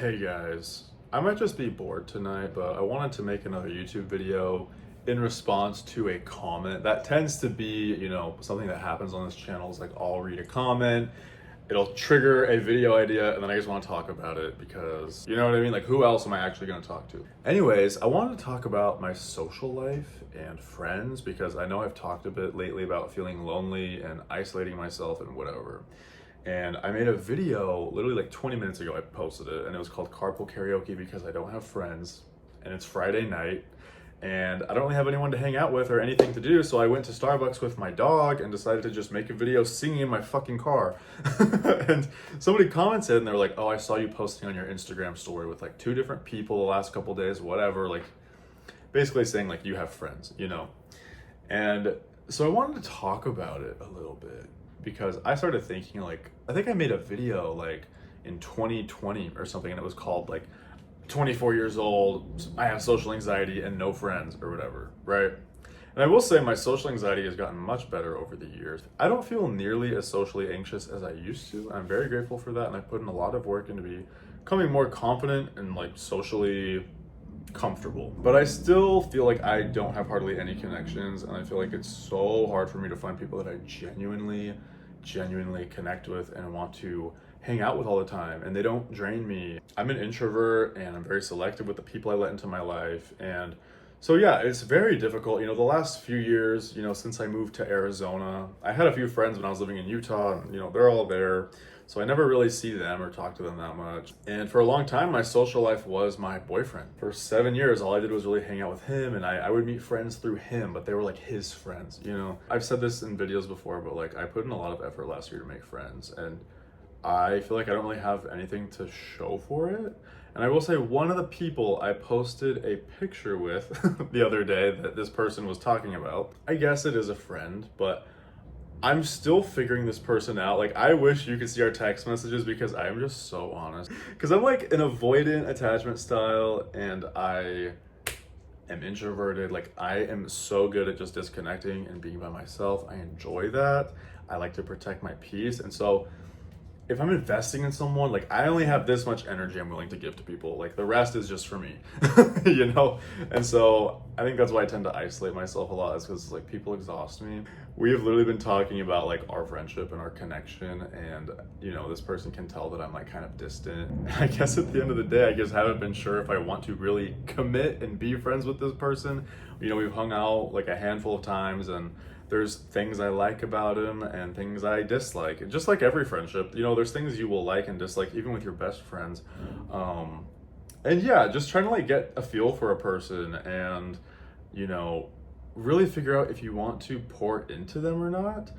Hey guys, I might just be bored tonight, but I wanted to make another YouTube video in response to a comment. That tends to be, something that happens on this channel is like I'll read a comment, it'll trigger a video idea, and then I just want to talk about it because, you know what I mean? Like, who else am I actually going to talk to? Anyways, I wanted to talk about my social life and friends because I know I've talked a bit lately about feeling lonely and isolating myself and whatever. And I made a video literally like 20 minutes ago. I posted it and it was called Carpool Karaoke because I don't have friends and it's Friday night and I don't really have anyone to hang out with or anything to do. So I went to Starbucks with my dog and decided to just make a video singing in my fucking car. And somebody commented and they were like, "Oh, I saw you posting on your Instagram story with like 2 different people the last couple days, whatever." Like basically saying like you have friends, And so I wanted to talk about it a little bit. Because I started thinking like, I think I made a video like in 2020 or something and it was called like 24 years old, I have social anxiety and no friends or whatever, right? And I will say my social anxiety has gotten much better over the years. I don't feel nearly as socially anxious as I used to. I'm very grateful for that and I put in a lot of work into becoming more confident and like socially comfortable. But I still feel like I don't have hardly any connections and I feel like it's so hard for me to find people that I genuinely connect with and want to hang out with all the time and they don't drain me. I'm an introvert and I'm very selective with the people I let into my life. And so yeah, it's very difficult. The last few years, since I moved to Arizona, I had a few friends when I was living in Utah and, they're all there. So I never really see them or talk to them that much. And for a long time, my social life was my boyfriend. For 7 years, all I did was really hang out with him and I would meet friends through him, but they were like his friends, I've said this in videos before, but like I put in a lot of effort last year to make friends and I feel like I don't really have anything to show for it. And I will say one of the people I posted a picture with the other day that this person was talking about, I guess it is a friend, but I'm still figuring this person out. Like, I wish you could see our text messages because I'm just so honest. Because I'm like an avoidant attachment style and I am introverted. Like, I am so good at just disconnecting and being by myself. I enjoy that. I like to protect my peace. And so if I'm investing in someone, like I only have this much energy I'm willing to give to people. Like the rest is just for me, And so I think that's why I tend to isolate myself a lot is because like people exhaust me. We have literally been talking about like our friendship and our connection and, this person can tell that I'm like kind of distant. I guess at the end of the day, I just haven't been sure if I want to really commit and be friends with this person. We've hung out like a handful of times and there's things I like about him and things I dislike. And just like every friendship, there's things you will like and dislike even with your best friends. And yeah, just trying to like get a feel for a person and, really figure out if you want to pour into them or not.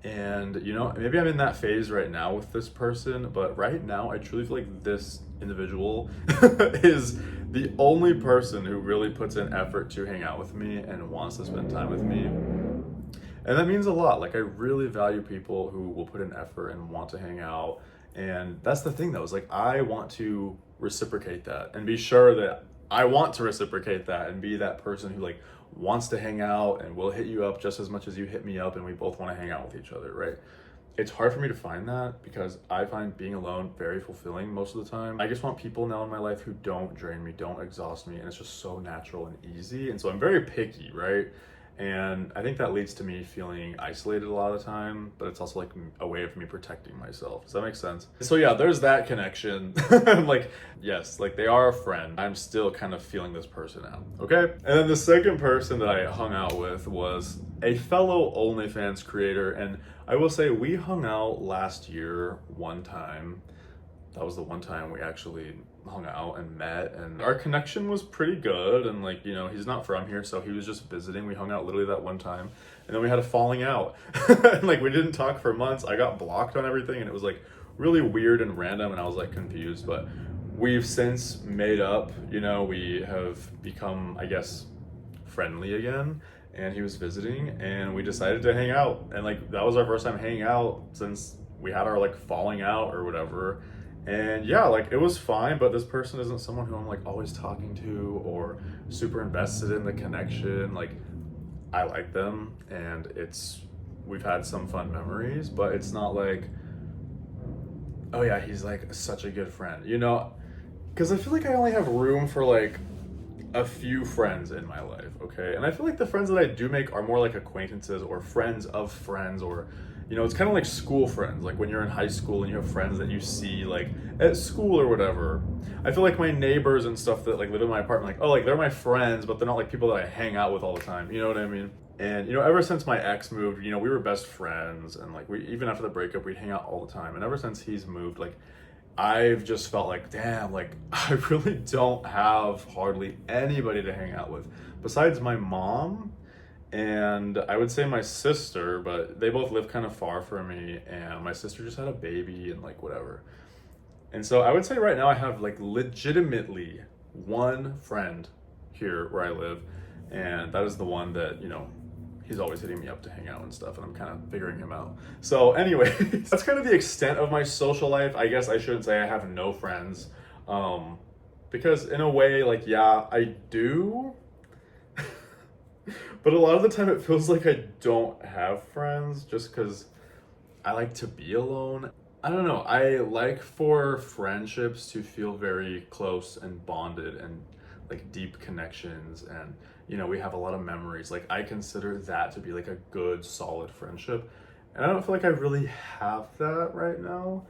And, maybe I'm in that phase right now with this person, but right now I truly feel like this individual is the only person who really puts in effort to hang out with me and wants to spend time with me. And that means a lot. Like I really value people who will put in effort and want to hang out. And that's the thing though, is like I want to reciprocate that and be sure that I want to reciprocate that and be that person who like wants to hang out and will hit you up just as much as you hit me up and we both want to hang out with each other, right? It's hard for me to find that because I find being alone very fulfilling most of the time. I just want people now in my life who don't drain me, don't exhaust me, and it's just so natural and easy. And so I'm very picky, right? And I think that leads to me feeling isolated a lot of the time, but it's also like a way of me protecting myself. Does that make sense? So yeah, there's that connection. Like, yes, like they are a friend. I'm still kind of feeling this person out, okay? And then the second person that I hung out with was a fellow OnlyFans creator. And I will say we hung out last year one time. That was the one time we actually hung out and met and our connection was pretty good and like he's not from here so he was just visiting. We hung out literally that one time and then we had a falling out and like we didn't talk for months. I got blocked on everything and it was like really weird and random and I was like confused, but we've since made up. We have become, I guess, friendly again and he was visiting and we decided to hang out and like that was our first time hanging out since we had our like falling out or whatever. And yeah, like it was fine, but this person isn't someone who I'm like always talking to or super invested in the connection. Like I like them and we've had some fun memories, but it's not like, oh yeah, he's like such a good friend. because I feel like I only have room for like a few friends in my life, okay? And I feel like the friends that I do make are more like acquaintances or friends of friends, or it's kind of like school friends, like when you're in high school and you have friends that you see like at school or whatever. I feel like my neighbors and stuff that like live in my apartment, like, oh, like they're my friends, but they're not like people that I hang out with all the time, you know what I mean? And ever since my ex moved, we were best friends, and like we, even after the breakup, we'd hang out all the time. And ever since he's moved, like I've just felt like, damn, like I really don't have hardly anybody to hang out with besides my mom and I would say my sister, but they both live kind of far from me, and my sister just had a baby and like whatever. And so I would say right now I have like legitimately one friend here where I live, and that is the one that, he's always hitting me up to hang out and stuff, and I'm kind of figuring him out. So anyway, that's kind of the extent of my social life. I guess I shouldn't say I have no friends, because in a way, like, yeah, I do, but a lot of the time it feels like I don't have friends just because I like to be alone. I don't know, I like for friendships to feel very close and bonded and like deep connections, and we have a lot of memories. Like I consider that to be like a good solid friendship, and I don't feel like I really have that right now.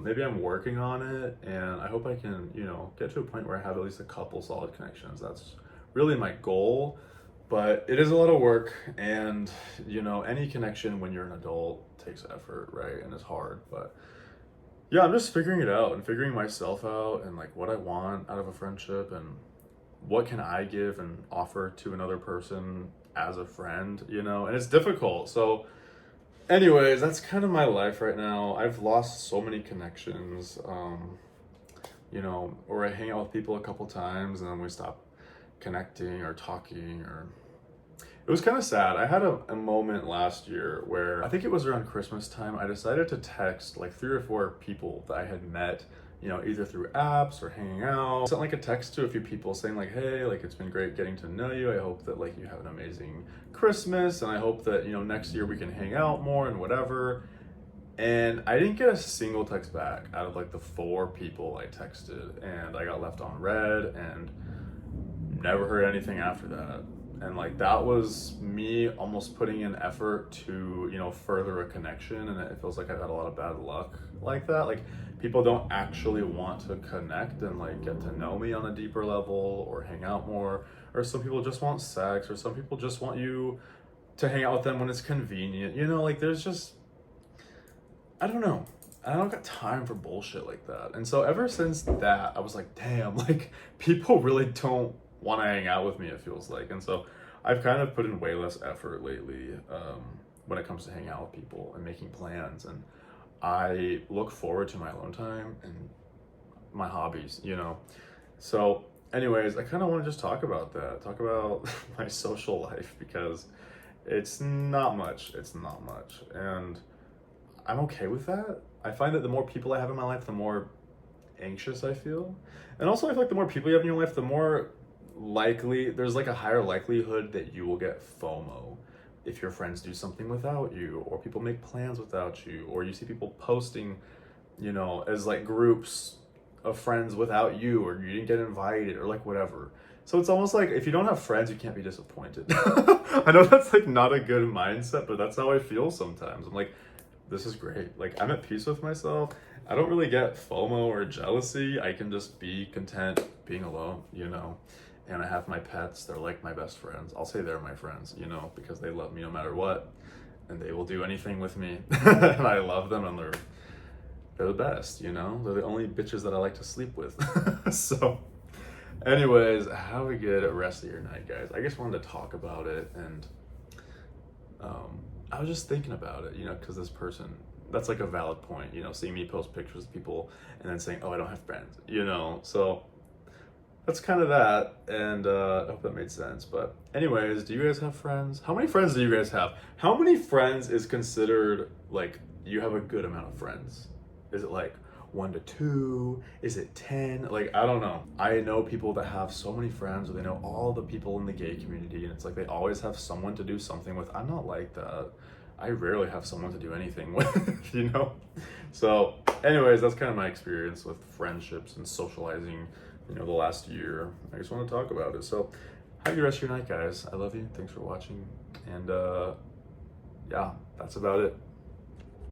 Maybe I'm working on it, and I hope I can get to a point where I have at least a couple solid connections. That's really my goal, but it is a lot of work, and any connection when you're an adult takes effort, right? And it's hard, but yeah, I'm just figuring it out and figuring myself out, and like what I want out of a friendship, and what can I give and offer to another person as a friend, and it's difficult. So anyways, that's kind of my life right now. I've lost so many connections, or I hang out with people a couple times and then we stop connecting or talking, or it was kind of sad. I had a moment last year where I think it was around Christmas time. I decided to text like 3 or 4 people that I had met, either through apps or hanging out. I sent like a text to a few people saying like, hey, like it's been great getting to know you. I hope that like you have an amazing Christmas, and I hope that, next year we can hang out more and whatever. And I didn't get a single text back out of like the 4 people I texted, and I got left on read and never heard anything after that. And like that was me almost putting in effort to further a connection, and it feels like I've had a lot of bad luck like that. Like people don't actually want to connect and like get to know me on a deeper level or hang out more, or some people just want sex, or some people just want you to hang out with them when it's convenient. Like there's just, I don't know, I don't got time for bullshit like that. And so ever since that, I was like, damn, like people really don't want to hang out with me, it feels like. And so I've kind of put in way less effort lately when it comes to hanging out with people and making plans, and I look forward to my alone time and my hobbies. So anyways, I kind of want to just talk about my social life, because it's not much, and I'm okay with that. I find that the more people I have in my life, the more anxious I feel, and also I feel like the more people you have in your life, the more likely there's like a higher likelihood that you will get FOMO if your friends do something without you, or people make plans without you, or you see people posting as like groups of friends without you, or you didn't get invited, or like whatever. So it's almost like if you don't have friends, you can't be disappointed. I know that's like not a good mindset, but that's how I feel sometimes. I'm like, this is great, like I'm at peace with myself. I don't really get FOMO or jealousy. I can just be content being alone, and I have my pets. They're like my best friends. I'll say they're my friends, because they love me no matter what, and they will do anything with me. And I love them, and they're the best, they're the only bitches that I like to sleep with. So anyways, have a good rest of your night, guys. I just wanted to talk about it, and I was just thinking about it, because this person, that's like a valid point, seeing me post pictures of people and then saying, oh, I don't have friends, so that's kind of that, and I hope that made sense. But anyways, do you guys have friends? How many friends do you guys have? How many friends is considered like you have a good amount of friends? Is it like 1 to 2? Is it 10? Like, I don't know. I know people that have so many friends, or they know all the people in the gay community, and it's like they always have someone to do something with. I'm not like that. I rarely have someone to do anything with, you know? So anyways, that's kind of my experience with friendships and socializing, you know, the last year. I just want to talk about it. So have your rest of your night, guys. I love you. Thanks for watching. And yeah, that's about it.